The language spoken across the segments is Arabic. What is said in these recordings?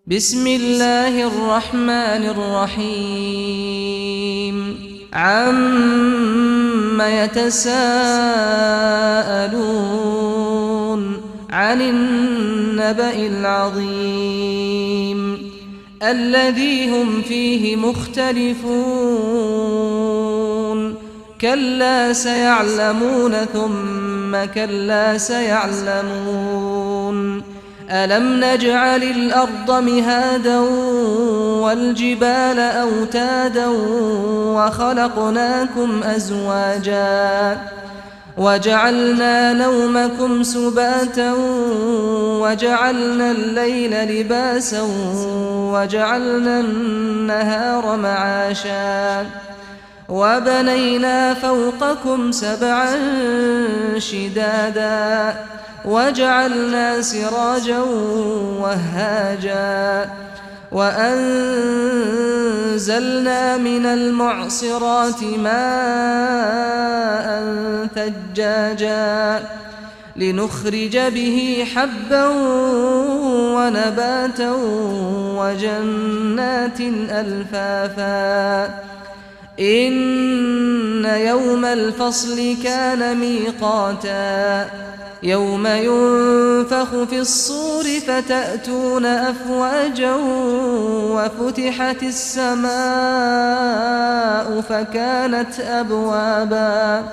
بسم الله الرحمن الرحيم عم يتساءلون عن النبأ العظيم الذي هم فيه مختلفون كلا سيعلمون ثم كلا سيعلمون ألم نجعل الأرض مهادا والجبال أوتادا وخلقناكم أزواجا وجعلنا نومكم سباتا وجعلنا الليل لباسا وجعلنا النهار معاشا وبنينا فوقكم سبعا شدادا وجعلنا سراجا وهاجا وأنزلنا من المعصرات ماء ثجاجا لنخرج به حبا ونباتا وجنات ألفافا إن يوم الفصل كان ميقاتا يوم ينفخ في الصور فتأتون أفواجا وفتحت السماء فكانت أبوابا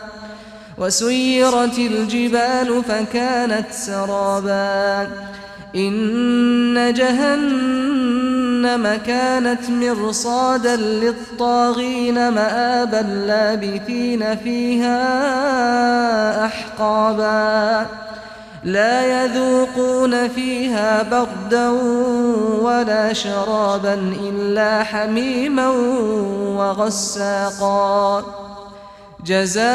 وسيرت الجبال فكانت سرابا إن جهنم كانت مرصادا للطاغين مآبا لابثين فيها أحقابا لا يذوقون فيها بردا ولا شرابا إلا حميما وغساقا جزاء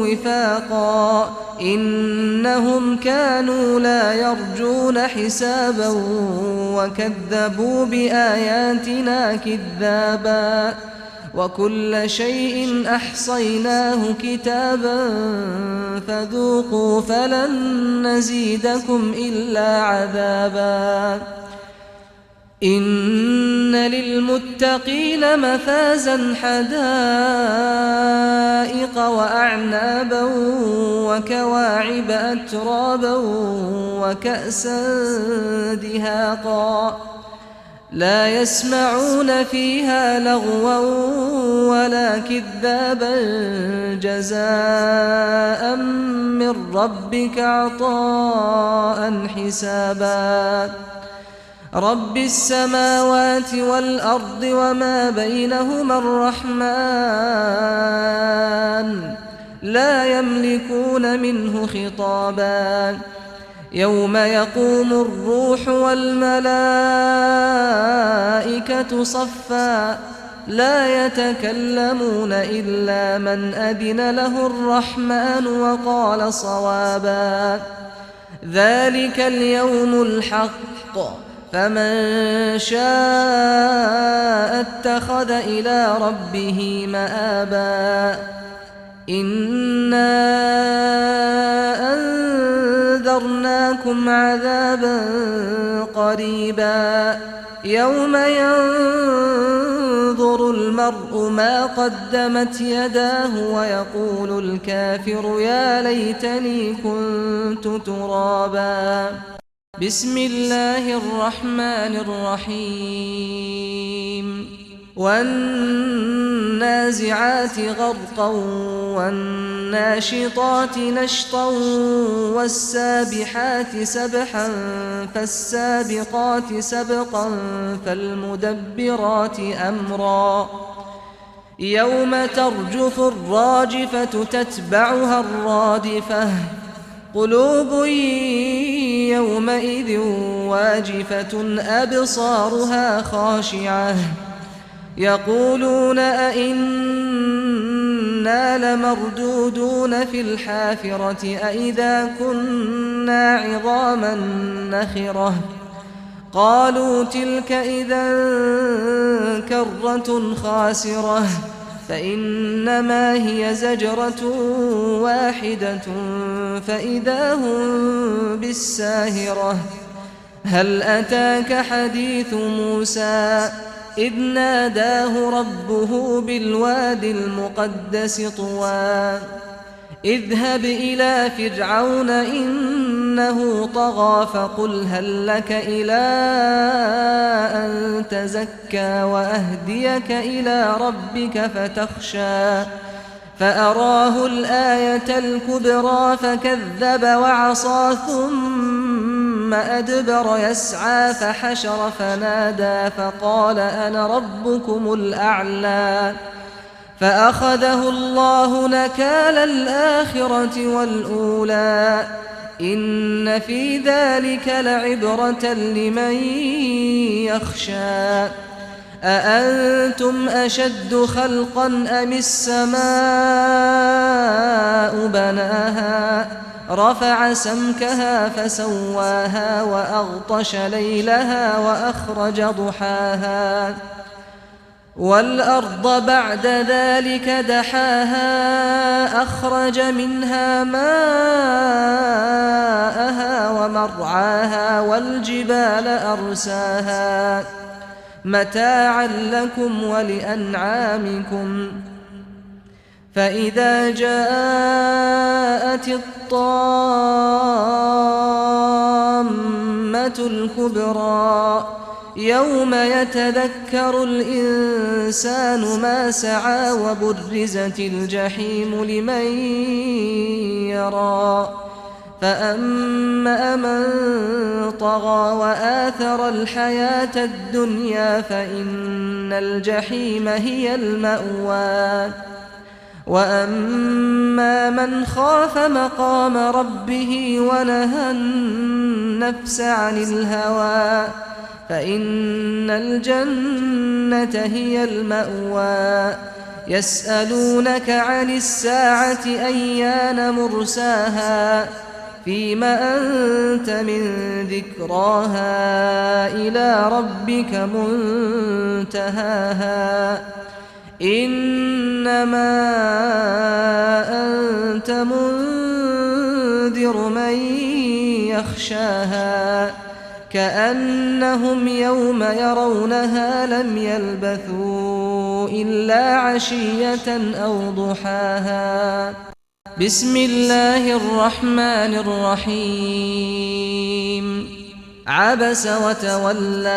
وفاقا إنهم كانوا لا يرجون حسابا وكذبوا بآياتنا كذابا وكل شيء أحصيناه كتابا فذوقوا فلن نزيدكم إلا عذابا إن للمتقين مفازا حدائق وأعنابا وكواعب أترابا وكأسا دهاقا لا يسمعون فيها لغوا ولا كذابا جزاء من ربك عطاء حسابا رب السماوات والأرض وما بينهما الرحمن لا يملكون منه خطابا يوم يقوم الروح والملائكة صفا لا يتكلمون إلا من أذن له الرحمن وقال صوابا ذلك اليوم الحق فمن شاء اتخذ إلى ربه مآبا إنا أنذرناكم عذابا قريبا يوم ينظر المرء ما قدمت يداه ويقول الكافر يا ليتني كنت ترابا بسم الله الرحمن الرحيم والنازعات غرقا والناشطات نشطا والسابحات سبحا فالسابقات سبقا فالمدبرات أمرا يوم ترجف الراجفة تتبعها الرادفة قلوب يومئذ واجفة أبصارها خاشعة يقولون أئنا لمردودون في الحافرة أئذا كنا عظاما نخرة قالوا تلك إذا كرة خاسرة فإنما هي زجرة واحدة فإذا هم بالساهرة هل أتاك حديث موسى إذ ناداه ربه بالواد المقدس طوى اذهب إلى فرعون إنه طغى فقل هل لك إلى أن تزكى وأهديك إلى ربك فتخشى فأراه الآية الكبرى فكذب وعصى ثم أدبر يسعى فحشر فنادى فقال أنا ربكم الأعلى فأخذه الله نكال الآخرة والأولى إن في ذلك لعبرة لمن يخشى أأنتم أشد خلقا أم السماء بناها رفع سمكها فسواها وأغطش ليلها وأخرج ضحاها والأرض بعد ذلك دحاها أخرج منها ماءها ومرعاها والجبال أرساها متاعا لكم ولأنعامكم فإذا جاءت الطامة الكبرى يوم يتذكر الإنسان ما سعى وبرزت الجحيم لمن يرى فأما من طغى وآثر الحياة الدنيا فإن الجحيم هي المأوى وأما من خاف مقام ربه ونهى النفس عن الهوى فإن الجنة هي المأوى يسألونك عن الساعة أيان مرساها فيم أنت من ذكراها إلى ربك منتهاها إنما أنت منذر من يخشاها كأنهم يوم يرونها لم يلبثوا إلا عشية أو ضحاها بسم الله الرحمن الرحيم عبس وتولى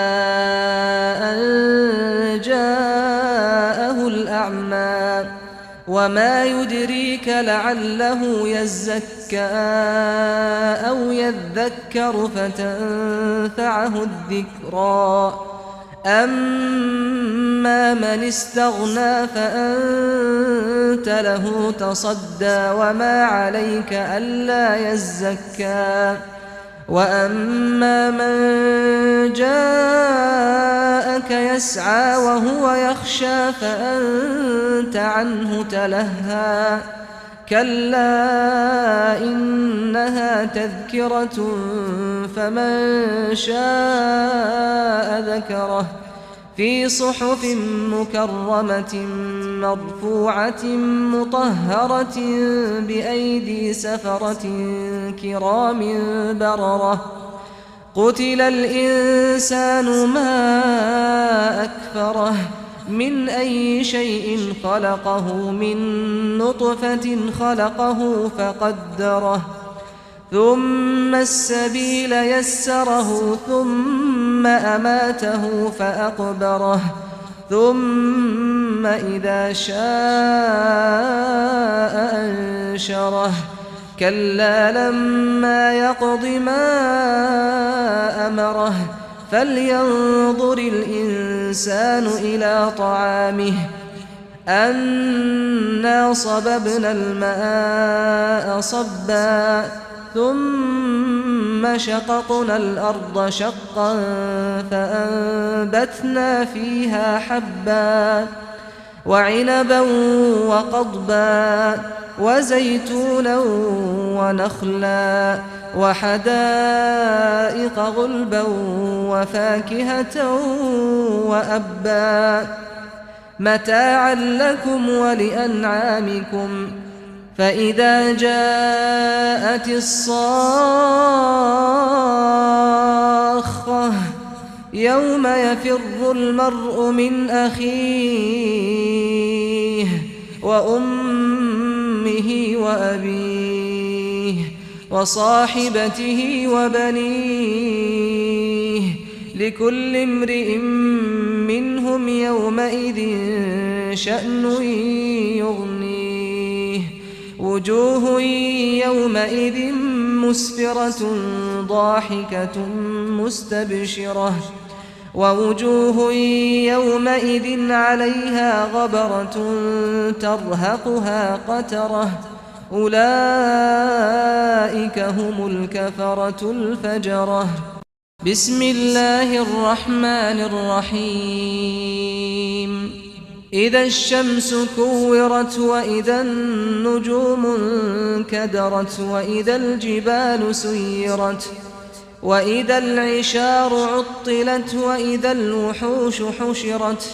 أن جاءه الأعمى وما يدريك لعله يزكى أو يذكر فتنفعه الذكرى أما من استغنى فأنت له تصدى وما عليك ألا يزكى وأما من جاءك يسعى وهو يخشى فأنت عنه تلهى كلا إنها تذكرة فمن شاء ذكره في صحف مكرمة مرفوعة مطهرة بأيدي سفرة كرام بررة قتل الإنسان ما أكفره من أي شيء خلقه من نطفة خلقه فقدره ثم السبيل يسره ثم أماته فأقبره ثم إذا شاء أنشره كلا لما يقض ما أمره فلينظر الإنسان إلى طعامه أنا صببنا الماء صبا ثم شققنا الأرض شقا فأنبتنا فيها حبا وعنبا وقضبا وزيتونا ونخلا وحدائق غلبا وفاكهة وأبا متاعا لكم ولأنعامكم فإذا جاءت الصاخة يوم يفر المرء من أخيه وأمه وأبيه وصاحبته وبنيه لكل امرئ منهم يومئذ شأن يغنيه وجوه يومئذ مسفرة ضاحكة مستبشرة ووجوه يومئذ عليها غبرة ترهقها قترة أولئك هم الكفرة الفجرة بسم الله الرحمن الرحيم إذا الشمس كورت وإذا النجوم انكدرت وإذا الجبال سيرت وإذا العشار عطلت وإذا الوحوش حشرت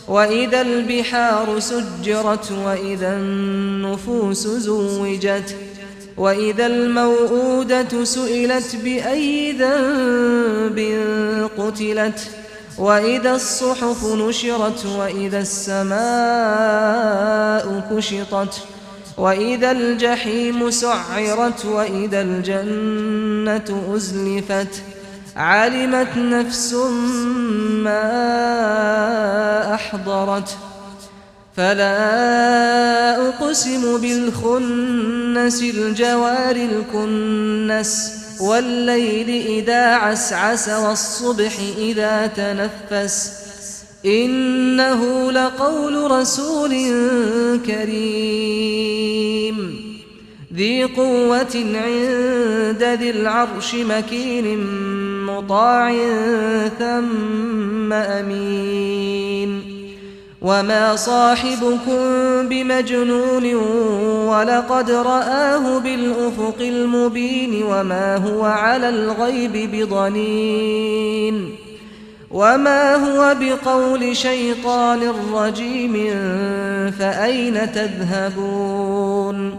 وإذا البحار سجرت وإذا النفوس زوجت وإذا الموءودة سئلت بأي ذنب قتلت وإذا الصحف نشرت وإذا السماء كشطت وإذا الجحيم سعرت وإذا الجنة أزلفت علمت نفس ما أحضرت فلا أقسم بالخنس الجوار الكنس والليل إذا عسعس والصبح إذا تنفس إنه لقول رسول كريم ذي قوة عند ذي العرش مكين مطاع ثم أمين وما صاحبكم بمجنون ولقد رآه بالأفق المبين وما هو على الغيب بضنين وما هو بقول شيطان رجيم فأين تذهبون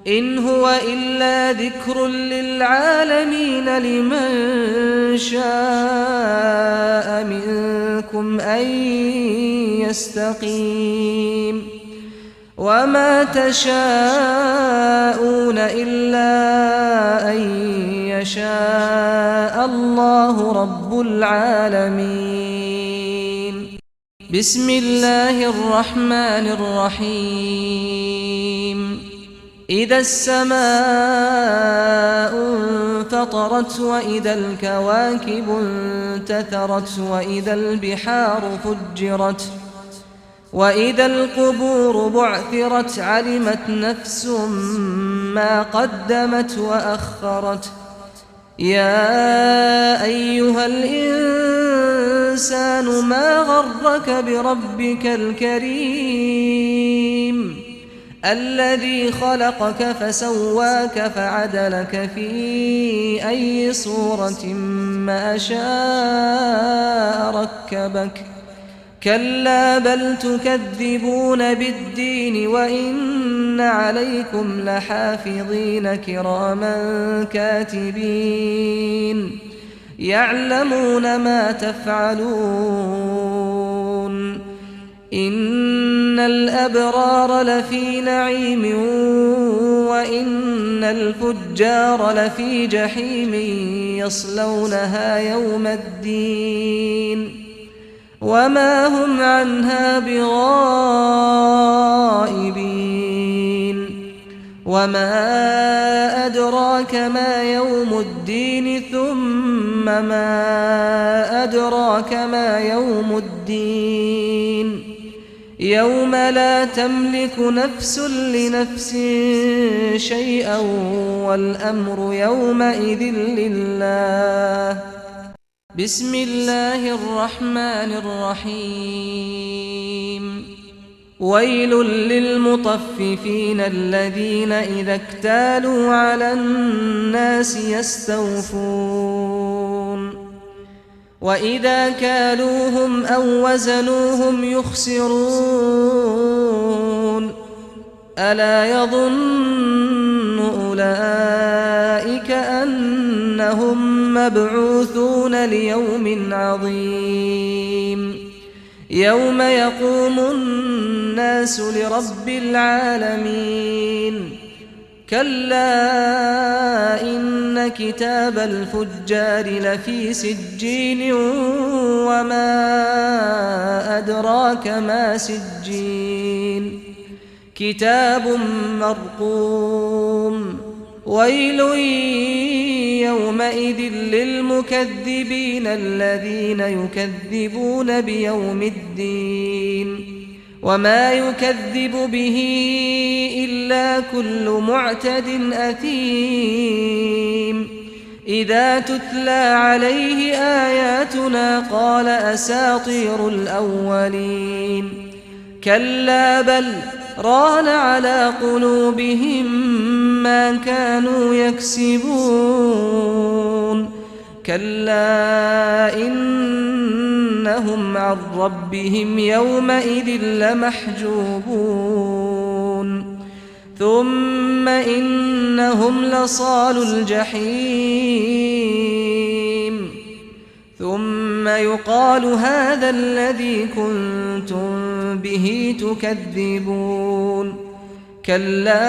إن هو إلا ذكر للعالمين لمن شاء منكم أن يستقيم وما تشاءون إلا أن يشاء الله رب العالمين بسم الله الرحمن الرحيم إذا السماء انفطرت وإذا الكواكب انتثرت وإذا البحار فجرت وإذا القبور بعثرت علمت نفس ما قدمت وأخرت يا أيها الإنسان ما غرك بربك الكريم الذي خلقك فسواك فعدلك في أي صورة ما شاء ركبك كلا بل تكذبون بالدين وإن عليكم لحافظين كراما كاتبين يعلمون ما تفعلون إن الأبرار لفي نعيم وإن الفجار لفي جحيم يصلونها يوم الدين وما هم عنها بغائبين وما أدراك ما يوم الدين ثم ما أدراك ما يوم الدين يوم لا تملك نفس لنفس شيئا والأمر يومئذ لله بسم الله الرحمن الرحيم ويل للمطففين الذين إذا اكتالوا على الناس يستوفون وإذا كالوهم أو وزنوهم يخسرون ألا يظن أولئك أنهم مبعوثون ليوم عظيم يوم يقوم الناس لرب العالمين كلا إن كتاب الفجار لفي سجين وما أدراك ما سجين كتاب مرقوم ويل يومئذ للمكذبين الذين يكذبون بيوم الدين وما يكذب به إلا كل معتد أثيم إذا تتلى عليه آياتنا قال أساطير الأولين كلا بل ران على قلوبهم ما كانوا يكسبون كلا إنهم عن ربهم يومئذ لمحجوبون ثم إنهم لصالو الجحيم ثم يقال هذا الذي كنتم به تكذبون كلا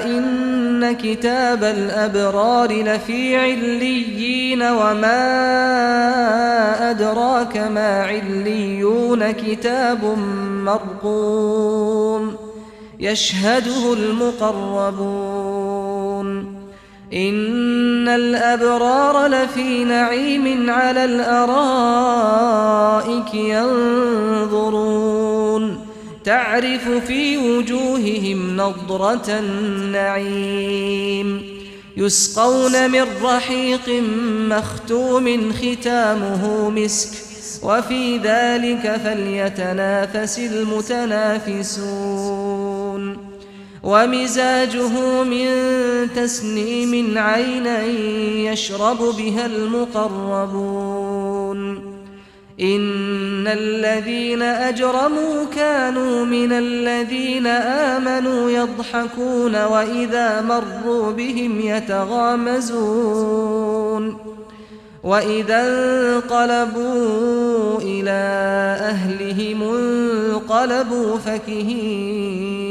إن كتاب الأبرار لفي عليين وما أدراك ما عليون كتاب مرقوم يشهده المقربون إن الأبرار لفي نعيم على الأرائك ينظرون تعرف في وجوههم نضرة النعيم يسقون من رحيق مختوم ختامه مسك وفي ذلك فليتنافس المتنافسون ومزاجه من تسنيم عينا يشرب بها المقربون إن الذين أجرموا كانوا من الذين آمنوا يضحكون وإذا مروا بهم يتغامزون وإذا انقلبوا إلى أهلهم انقلبوا فكهين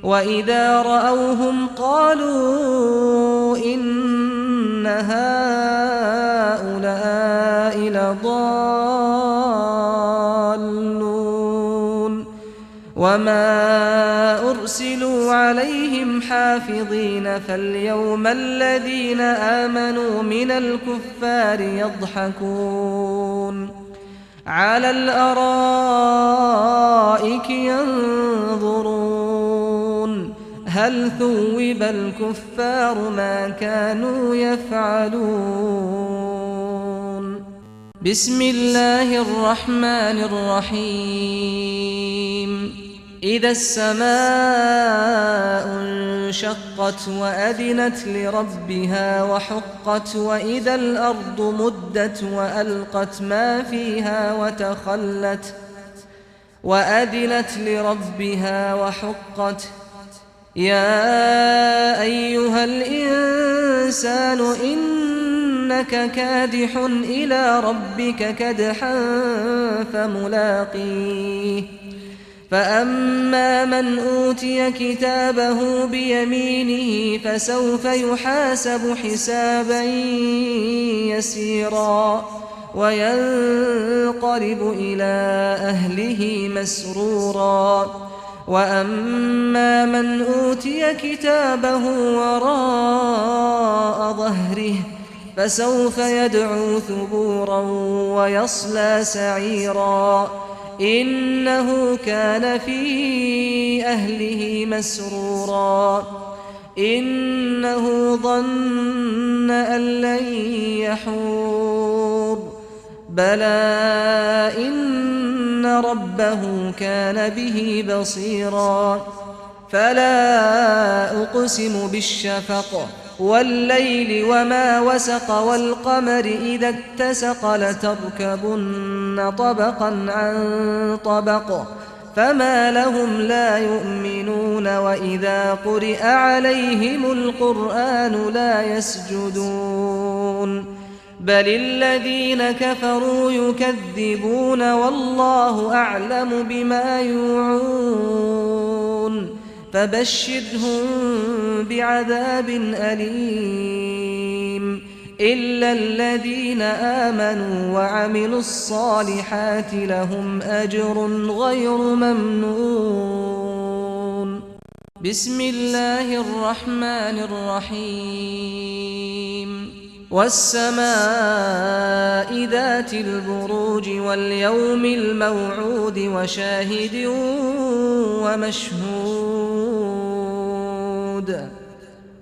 وإذا رأوهم قالوا إن هؤلاء لضالون وما أرسلوا عليهم حافظين فاليوم الذين آمنوا من الكفار يضحكون على الأرائك ينظرون هل ثوب الكفار ما كانوا يفعلون بسم الله الرحمن الرحيم إذا السماء انشقت وأذنت لربها وحقت وإذا الأرض مدت وألقت ما فيها وتخلت وأذنت لربها وحقت يا أيها الإنسان إنك كادح إلى ربك كدحا فملاقيه فأما من أوتي كتابه بيمينه فسوف يحاسب حسابا يسيرا وينقلب إلى أهله مسرورا وأما من أوتي كتابه وراء ظهره فسوف يدعو ثبورا ويصلى سعيرا إنه كان في أهله مسرورا إنه ظن أن لن يحور بلى إن ربه كان به بصيرا فلا أقسم بالشفق والليل وما وسق والقمر إذا اتسق لتركبن طبقا عن طبق فما لهم لا يؤمنون وإذا قرئ عليهم القرآن لا يسجدون بل الذين كفروا يكذبون والله أعلم بما يوعون فبشرهم بعذاب أليم إلا الذين آمنوا وعملوا الصالحات لهم أجر غير ممنون. بسم الله الرحمن الرحيم. والسماء ذات البروج واليوم الموعود وشاهد ومشهود.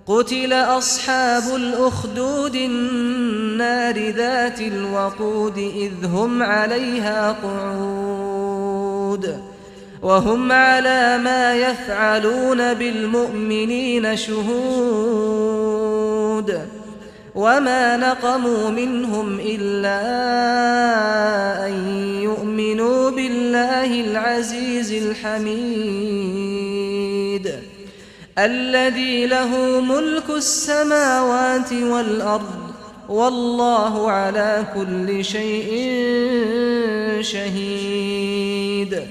قتل أصحاب الأخدود النار ذات الوقود إذ هم عليها قعود وهم على ما يفعلون بالمؤمنين شهود وما نقموا منهم إلا أن يؤمنوا بالله العزيز الحميد الذي له ملك السماوات والأرض والله على كل شيء شهيد.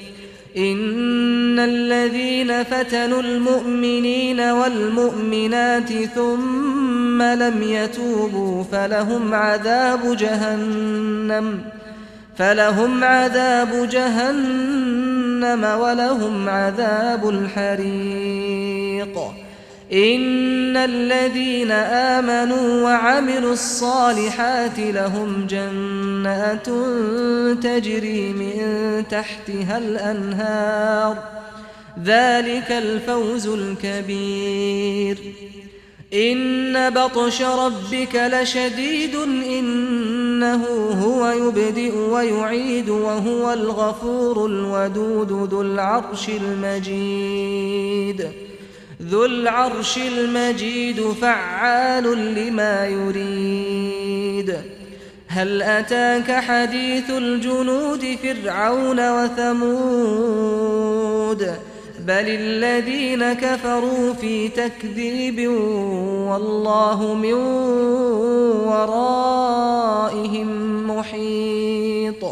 إن الذين فتنوا المؤمنين والمؤمنات ثم لم يتوبوا فلهم عذاب جهنم ولهم عذاب الحريق. إن الذين آمنوا وعملوا الصالحات لهم جنات تجري من تحتها الأنهار ذلك الفوز الكبير. إن بطش ربك لشديد إنه هو يبدئ ويعيد وهو الغفور الودود ذو العرش المجيد فعال لما يريد. هل أتاك حديث الجنود فرعون وثمود بل الذين كفروا في تكذيب والله من ورائهم محيط.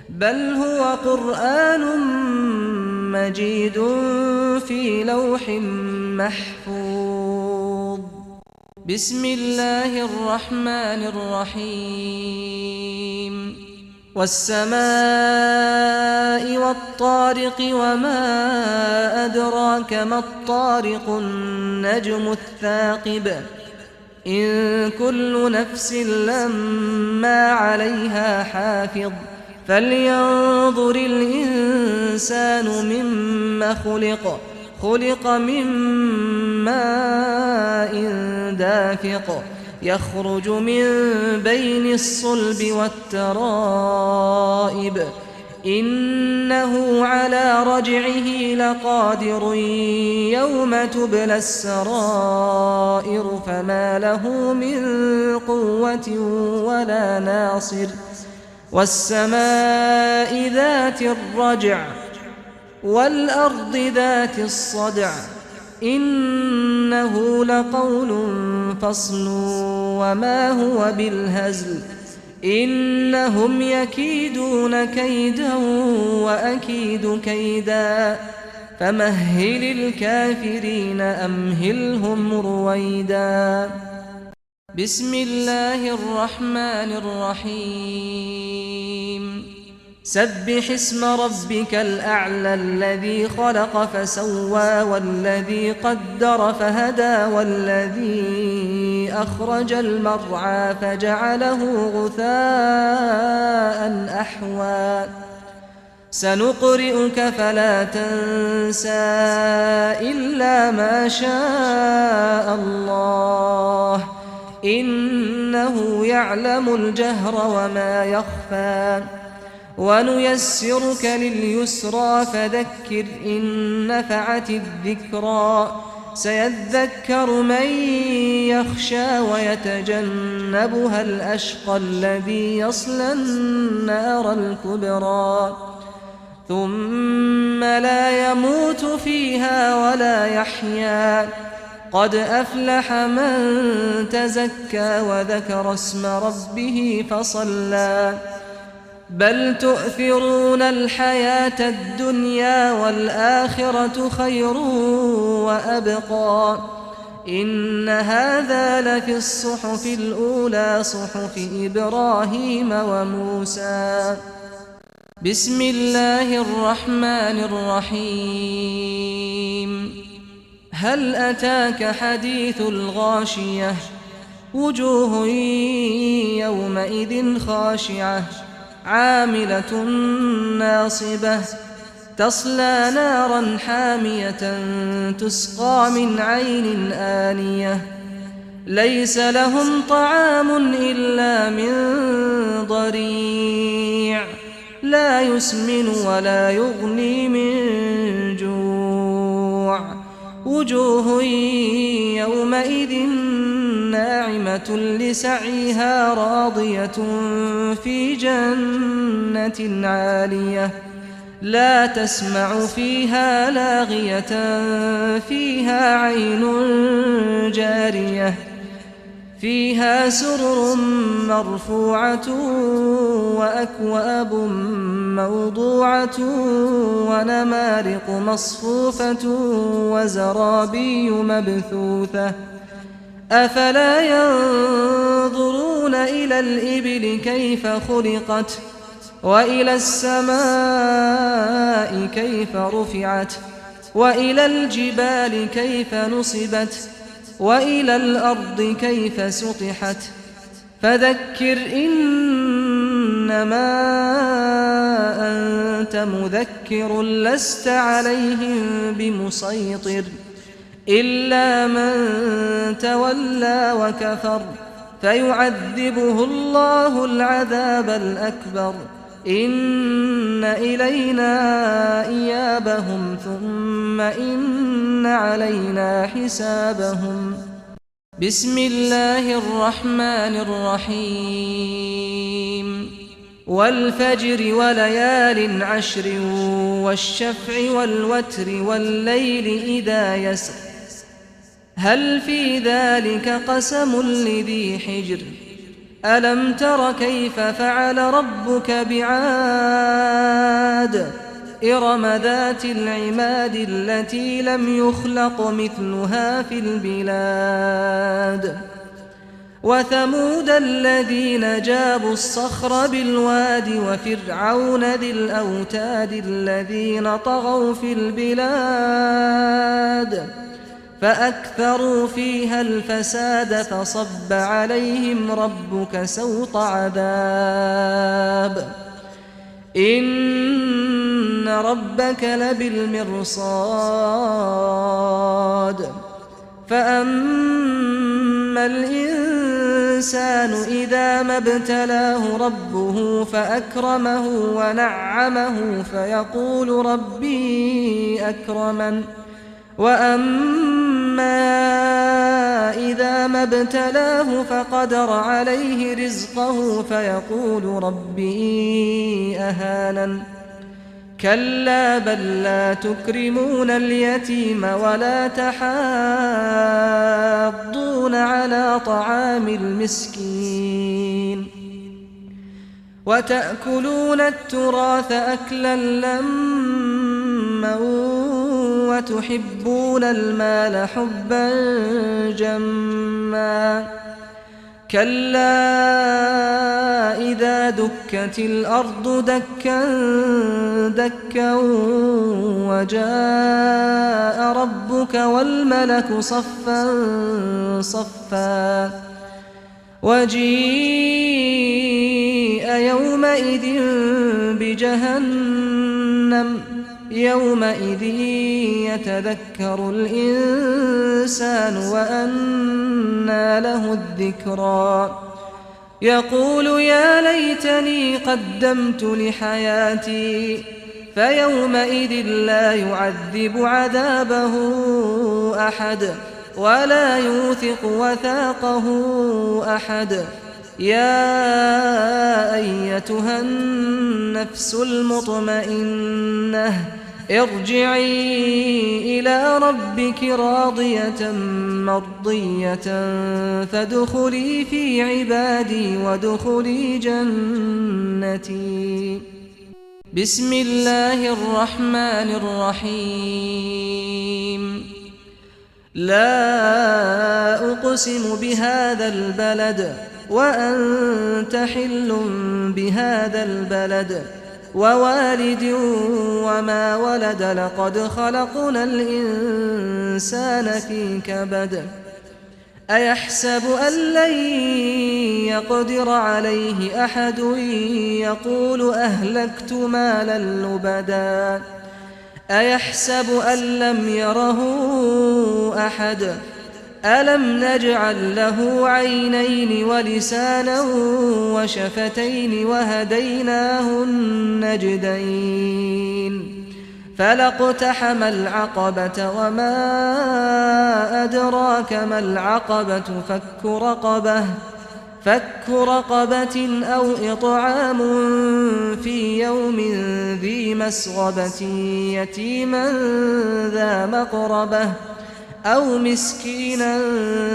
بل هو قرآن مجيد في لوح محفوظ. بسم الله الرحمن الرحيم. والسماء والطارق وما أدراك ما الطارق النجم الثاقب. إن كل نفس لما عليها حافظ. فلينظر الإنسان مما خلق من ماء دافق يخرج من بين الصلب والترائب. إنه على رجعه لقادر يوم تبلى السرائر فما له من قوة ولا ناصر. والسماء ذات الرجع والأرض ذات الصدع إنه لقول فصل وما هو بالهزل. إنهم يكيدون كيدا وأكيد كيدا فمهل الكافرين أمهلهم رويدا. بسم الله الرحمن الرحيم. سبح اسم ربك الأعلى الذي خلق فسوى والذي قدر فهدى والذي أخرج المرعى فجعله غثاء أحوى. سنقرئك فلا تنسى إلا ما شاء الله إنه يعلم الجهر وما يخفى. ونيسرك لليسرى فذكر إن نفعت الذكرى. سيذكر من يخشى ويتجنبها الأشقى الذي يصلى النار الكبرى ثم لا يموت فيها ولا يحيا قد أفلح من تزكى وذكر اسم ربه فصلى بل تؤثرون الحياة الدنيا والآخرة خير وأبقى إن هذا لفي الصحف الأولى صحف إبراهيم وموسى. بسم الله الرحمن الرحيم. هل أتاك حديث الغاشية وجوه يومئذ خاشعة عاملة ناصبة تصلى نارا حامية تسقى من عين آنية ليس لهم طعام إلا من ضريع لا يسمن ولا يغني من جوع وجوه يومئذ ناعمة لسعيها راضية في جنة عالية لا تسمع فيها لاغية فيها عين جارية فيها سرر مرفوعة وأكواب موضوعة ونمارق مصفوفة وزرابي مبثوثة أفلا ينظرون إلى الإبل كيف خلقت وإلى السماء كيف رفعت وإلى الجبال كيف نصبت وإلى الأرض كيف سطحت فذكر إنما أنت مذكر لست عليهم بمسيطر إلا من تولى وكفر فيعذبه الله العذاب الأكبر إن إلينا إيابهم ثم إن علينا حسابهم. بسم الله الرحمن الرحيم. والفجر وليال عشر والشفع والوتر والليل إذا يسر هل في ذلك قسم لذي حجر ألم تر كيف فعل ربك بعاد إرم ذات العماد التي لم يخلق مثلها في البلاد وثمود الذين جابوا الصخر بالواد وفرعون ذي الأوتاد الذين طغوا في البلاد فأكثروا فيها الفساد فصب عليهم ربك سوط عذاب إن ربك لبالمرصاد فأما الإنسان إذا ما ابتلاه ربه فأكرمه ونعمه فيقول ربي أكرمن وأما إذا ما ابتلاه فقدر عليه رزقه فيقول ربي أهانن كلا بل لا تكرمون اليتيم ولا تحاضون على طعام المسكين وتأكلون التراث أكلا لما وتحبون المال حبا جما كلا إذا دكت الأرض دكا دكا وجاء ربك والملك صفا صفا وجيء يومئذ بجهنم يومئذ يتذكر الإنسان وأنى له الذكرى يقول يا ليتني قدمت لحياتي فيومئذ لا يعذب عذابه أحد ولا يوثق وثاقه أحد يا أيتها النفس النفس المطمئنة ارجعي إلى ربك راضية مرضية فادخلي في عبادي وادخلي جنتي. بسم الله الرحمن الرحيم. لا أقسم بهذا البلد وأنت حل بهذا البلد ووالد وما ولد لقد خلقنا الإنسان في كبد أيحسب أن لن يقدر عليه أحد يقول أهلكت مالا لبدا أيحسب أن لم يره أحد ألم نجعل له عينين ولسانا وشفتين وهديناه النجدين فلاقتحم العقبة وما أدراك ما العقبة فك رقبة أو إطعام في يوم ذي مسغبة يتيما ذا مقربة أو مسكينا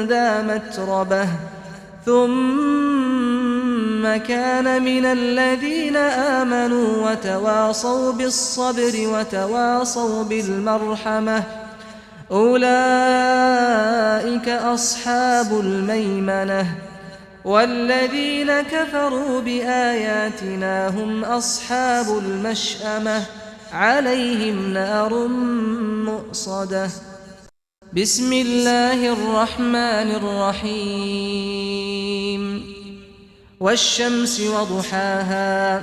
ذا متربة ثم كان من الذين آمنوا وتواصوا بالصبر وتواصوا بالمرحمة أولئك أصحاب الميمنة والذين كفروا بآياتنا هم أصحاب المشأمة عليهم نار مؤصدة. بسم الله الرحمن الرحيم. والشمس وضحاها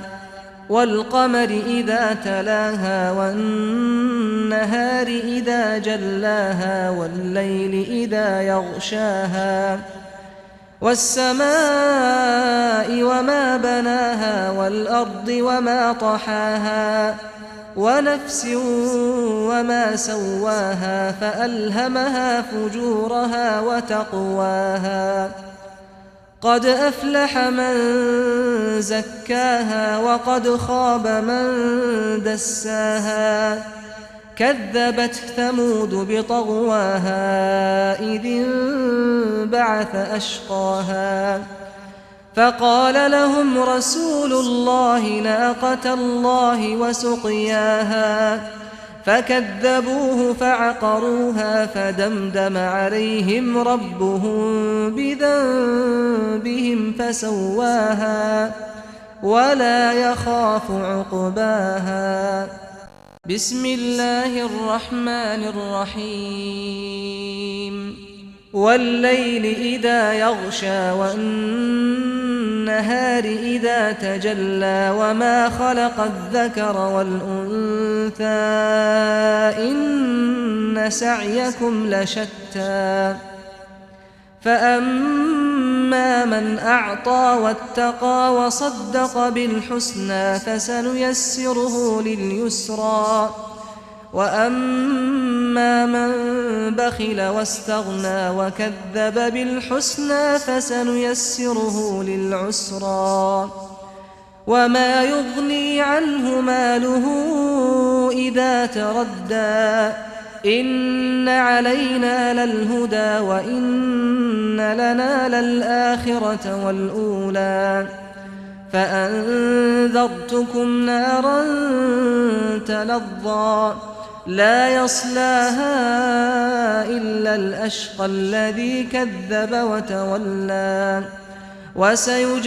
والقمر إذا تلاها والنهار إذا جلاها والليل إذا يغشاها والسماء وما بناها والأرض وما طحاها ونفس وما سواها فألهمها فجورها وتقواها قد أفلح من زكاها وقد خاب من دساها كذبت ثمود بطغواها إذ انبعث أشقاها فقال لهم رسول الله ناقة الله وسقياها فكذبوه فعقروها فدمدم عليهم ربهم بذنبهم فسواها ولا يخاف عقباها. بسم الله الرحمن الرحيم. والليل إذا يغشى والنهار إذا تجلى وما خلق الذكر والأنثى إن سعيكم لشتى فأما من أعطى واتقى وصدق بالحسنى فسنيسره لليسرى وأما من بخل واستغنى وكذب بالحسنى فسنيسره للعسرى وما يغني عنه ماله إذا تردى إن علينا للهدى وإن لنا للآخرة والأولى فأنذرتكم نارا تلظى لا يصلاها إلا الأشقى الذي كذب وتولى وسيجنبها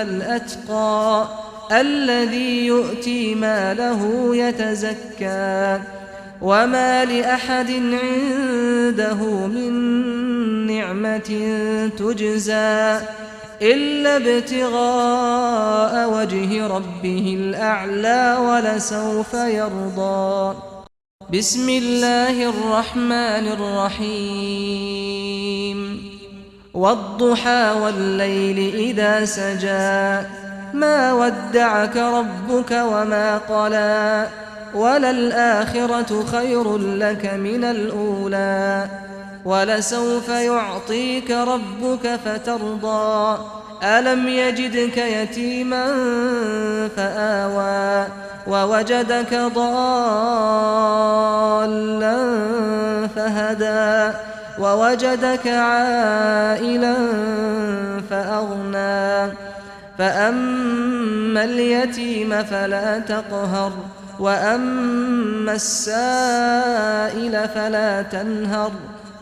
الأتقى الذي يؤتي ماله يتزكى وما لأحد عنده من نعمة تجزى إلا ابتغاء وجه ربه الأعلى ولسوف يرضى. بسم الله الرحمن الرحيم. والضحى والليل إذا سجى ما ودعك ربك وما قلى وللآخرة خير لك من الأولى ولسوف يعطيك ربك فترضى ألم يجدك يتيما فآوى ووجدك ضالا فهدى ووجدك عائلا فأغنى فأما اليتيم فلا تقهر وأما السائل فلا تنهر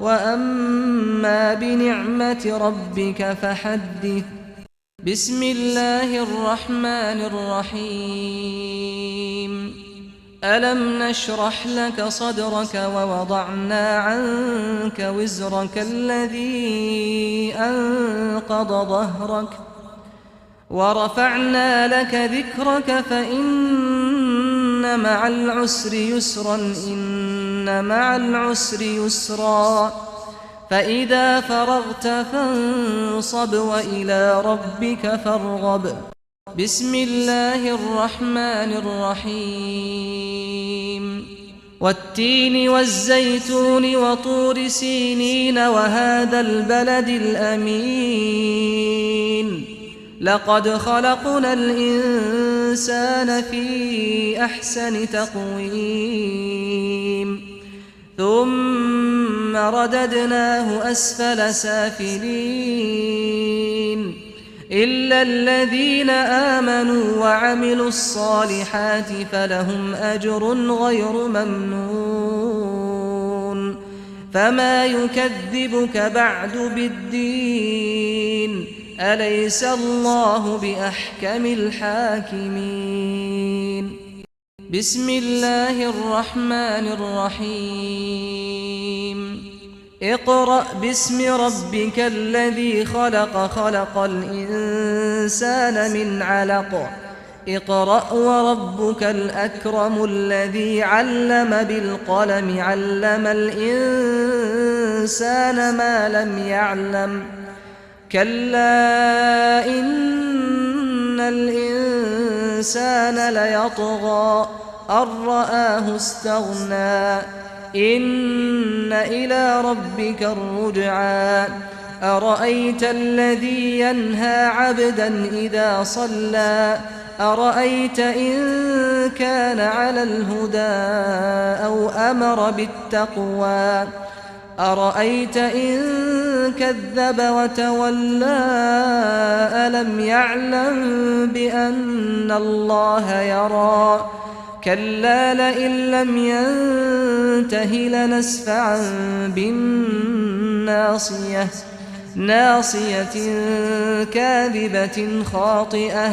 وأما بنعمة ربك فحدث. بسم الله الرحمن الرحيم. ألم نشرح لك صدرك ووضعنا عنك وزرك الذي أنقض ظهرك ورفعنا لك ذكرك فإن مع العسر يسرا إن مع العسر يسرا فإذا فرغت فانصب وإلى ربك فارغب. بسم الله الرحمن الرحيم. والتين والزيتون وطور سينين وهذا البلد الأمين لقد خلقنا الإنسان في أحسن تقويم ثم رددناه أسفل سافلين إلا الذين آمنوا وعملوا الصالحات فلهم أجر غير ممنون. فما يكذبك بعد بالدين أليس الله بأحكم الحاكمين. بسم الله الرحمن الرحيم. اقرأ باسم ربك الذي خلق خلق الإنسان من علق اقرأ وربك الأكرم الذي علم بالقلم علم الإنسان ما لم يعلم كلا إن الإنسان ليطغى أن رآه استغنى إن إلى ربك الرجعى أرأيت الذي ينهى عبدا إذا صلى أرأيت إن كان على الهدى أو أمر بالتقوى أرأيت إن كذب وتولى ألم يعلم بأن الله يرى كلا لئن لم ينته لنسفعا بالناصية ناصية كاذبة خاطئة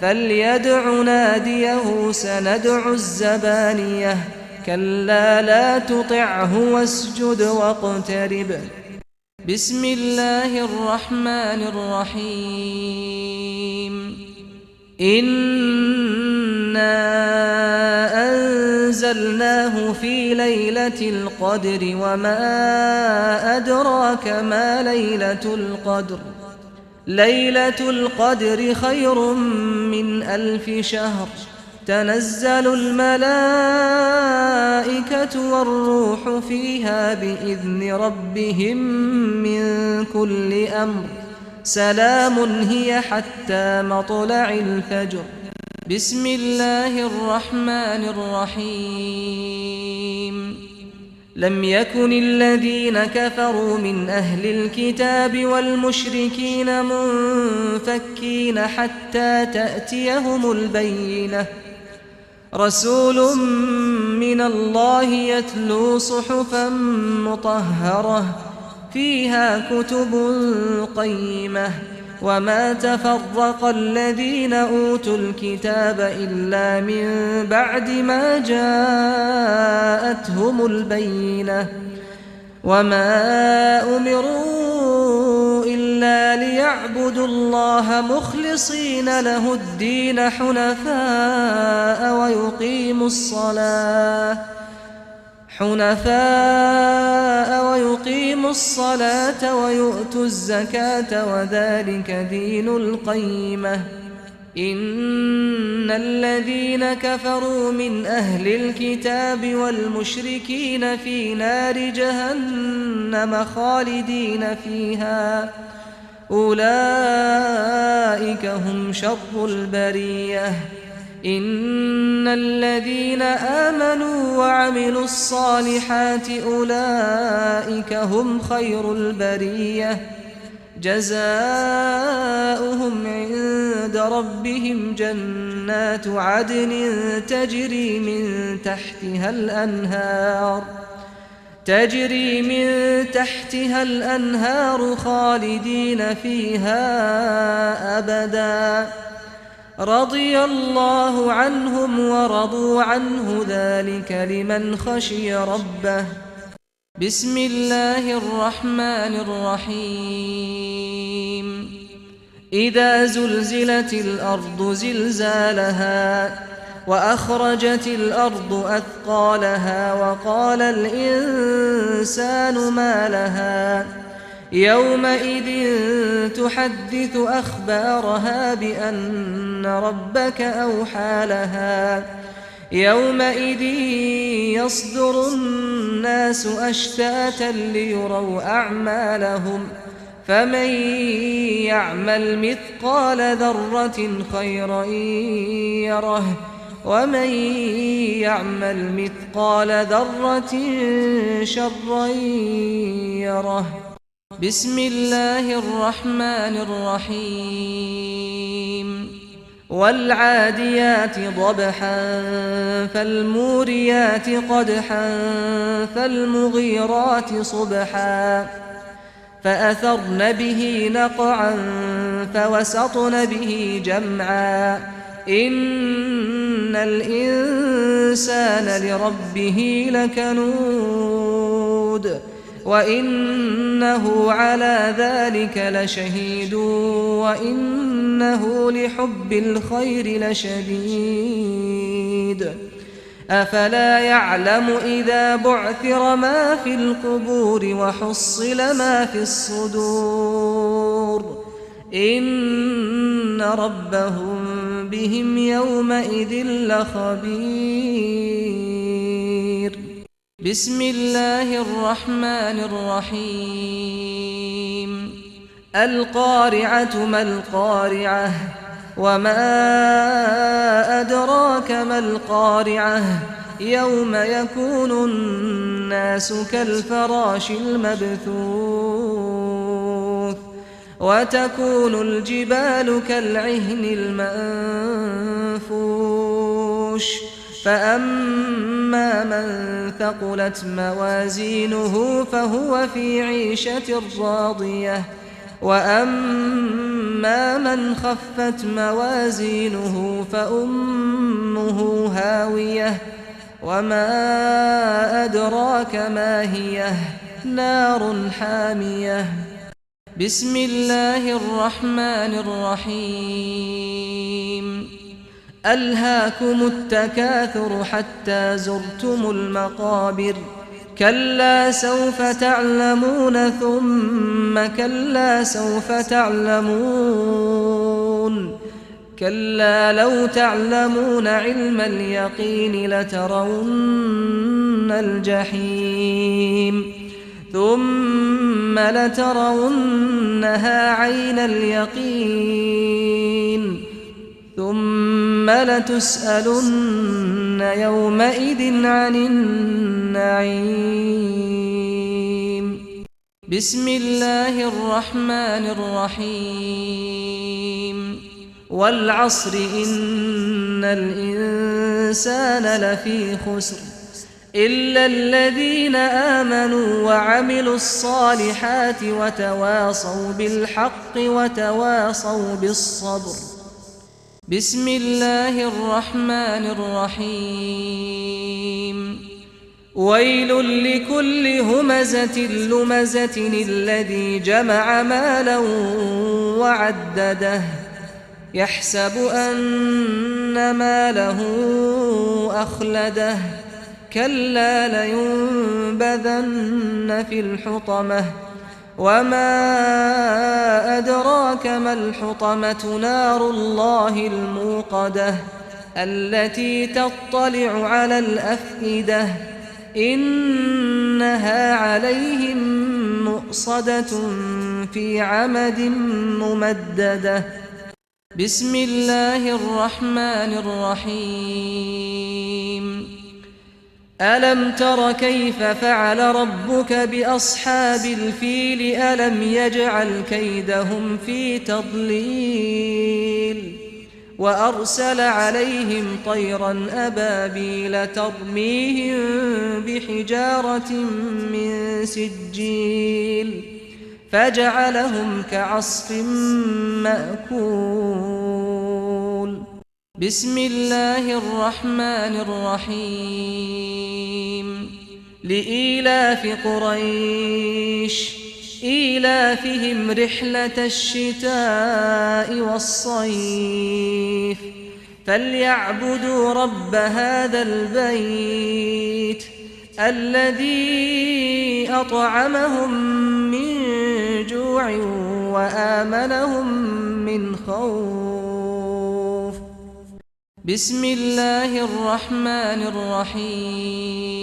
فليدع ناديه سندع الزبانية كلا لا تطعه واسجد واقترب. بسم الله الرحمن الرحيم. إنا أنزلناه في ليلة القدر وما أدراك ما ليلة القدر ليلة القدر خير من 1000 شهر تنزل الملائكة والروح فيها بإذن ربهم من كل أمر سلام هي حتى مطلع الفجر. بسم الله الرحمن الرحيم. لم يكن الذين كفروا من أهل الكتاب والمشركين منفكين حتى تأتيهم البينة رسول من الله يتلو صحفا مطهرة فيها كتب قيمة وما تفرق الذين أوتوا الكتاب إلا من بعد ما جاءتهم البينة وما أمروا إلا ليعبدوا الله مخلصين له الدين حنفاء ويقيموا الصلاة ويؤتوا الزكاة وذلك دين القيمة. إن الذين كفروا من أهل الكتاب والمشركين في نار جهنم خالدين فيها أولئك هم شر البرية. إن الذين آمنوا وعملوا الصالحات أولئك هم خير البرية. جزاؤهم عند ربهم جنات عدن تجري من تحتها الأنهار خالدين فيها أبدا. رضي الله عنهم ورضوا عنه ذلك لمن خشي ربه. بسم الله الرحمن الرحيم. إذا زلزلت الأرض زلزالها وأخرجت الأرض أثقالها وقال الإنسان ما لها يومئذ تحدث أخبارها بأن ربك أوحى لها. يومئذ يصدر الناس أشتاتا ليروا أعمالهم فمن يعمل مثقال ذرة خيرا يره ومن يعمل مثقال ذرة شرا يره. بسم الله الرحمن الرحيم. والعاديات ضبحا فالموريات قدحا فالمغيرات صبحا فأثرن به نقعا فوسطن به جمعا. إن الإنسان لربه لكنود وإنه على ذلك لشهيد وإنه لحب الخير لشديد. أفلا يعلم إذا بعثر ما في القبور وحصل ما في الصدور إن ربهم بهم يومئذ لخبير. بسم الله الرحمن الرحيم. القارعة ما القارعة وما أدراك ما القارعة يوم يكون الناس كالفراش المبثوث وتكون الجبال كالعهن المنفوش. فأما من ثقلت موازينه فهو في عيشة راضية وأما من خفت موازينه فأمه هاوية وما أدراك ما هي نار حامية. بسم الله الرحمن الرحيم. ألهاكم التكاثر حتى زرتم المقابر كلا سوف تعلمون ثم كلا سوف تعلمون كلا لو تعلمون علم اليقين لترون الجحيم ثم لترونها عين اليقين ثم لتسألن يومئذ عن النعيم. بسم الله الرحمن الرحيم. والعصر إن الإنسان لفي خسر إلا الذين آمنوا وعملوا الصالحات وتواصوا بالحق وتواصوا بالصبر. بسم الله الرحمن الرحيم. ويل لكل همزة لمزة الذي جمع مالا وعدده يحسب أن ماله أخلده كلا لينبذن في الحطمة وما أدراك ما الحطمة نار الله الموقدة التي تطلع على الأفئدة إنها عليهم مؤصدة في عمد ممددة. بسم الله الرحمن الرحيم. ألم تر كيف فعل ربك بأصحاب الفيل ألم يجعل كيدهم في تضليل وأرسل عليهم طيرا أبابيل ترميهم بحجارة من سجيل فجعلهم كعصف مأكول. بسم الله الرحمن الرحيم. لإيلاف قريش إيلافهم رحلة الشتاء والصيف فليعبدوا رب هذا البيت الذي أطعمهم من جوع وآمنهم من خوف. بسم الله الرحمن الرحيم.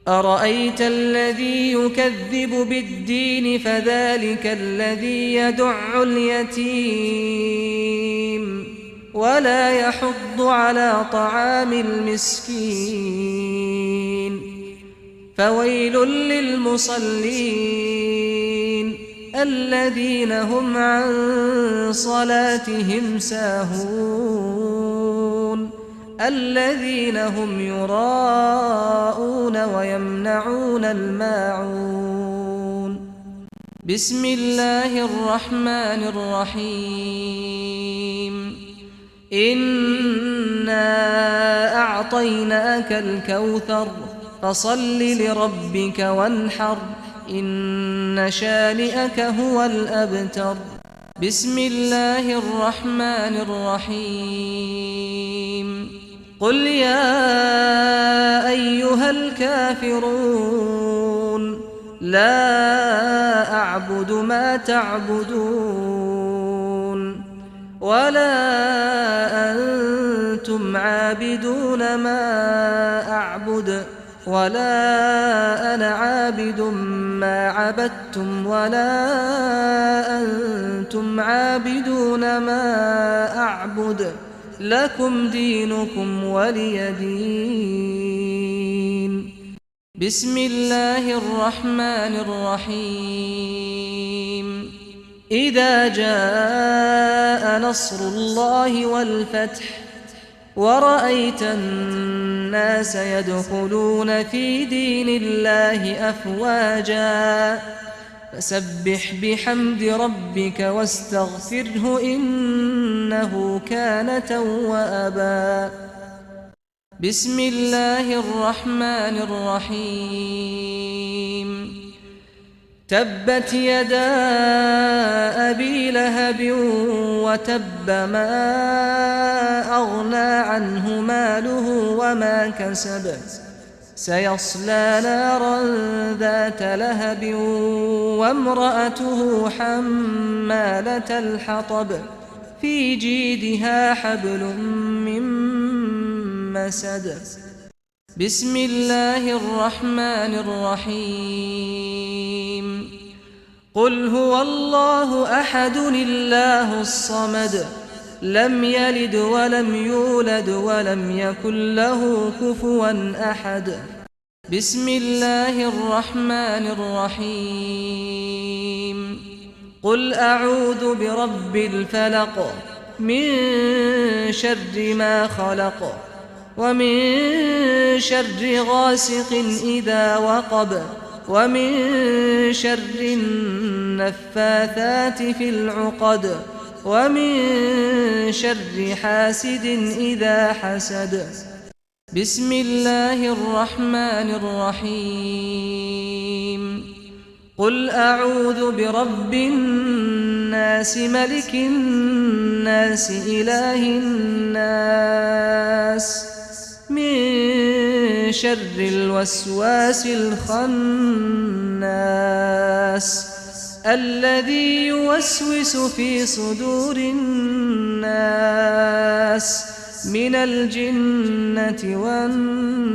أرأيت الذي يكذب بالدين فذلك الذي يدع اليتيم ولا يحض على طعام المسكين فويل للمصلين الذين هم عن صلاتهم ساهون الذين هم يراءون ويمنعون الماعون. بسم الله الرحمن الرحيم. إنا أعطيناك الكوثر فصل لربك وانحر إن شانئك هو الأبتر. بسم الله الرحمن الرحيم. قل يا أيها الكافرون لا أعبد ما تعبدون ولا أنتم عابدون ما أعبد ولا أنا عابد ما عبدتم ولا أنتم عابدون ما أعبد لكم دينكم ولي دين. بسم الله الرحمن الرحيم. إذا جاء نصر الله والفتح ورأيت الناس يدخلون في دين الله أفواجا فسبح بحمد ربك واستغفره إنه كان توابا. بسم الله الرحمن الرحيم. تبت يدا أبي لهب وتب ما أغنى عنه ماله وما كسب سيصلى نارا ذات لهب وامرأته حمالة الحطب في جيدها حبل من مسد. بسم الله الرحمن الرحيم. قل هو الله أحد الله الصمد لم يلد ولم يولد ولم يكن له كفوا أحد. بسم الله الرحمن الرحيم. قل أعوذ برب الفلق من شر ما خلق ومن شر غاسق إذا وقب ومن شر النفاثات في العقد ومن شر حاسد إذا حسد. بسم الله الرحمن الرحيم. قل أعوذ برب الناس ملك الناس إله الناس من شر الوسواس الخناس الذي يوسوس في صدور الناس من الجنة والناس.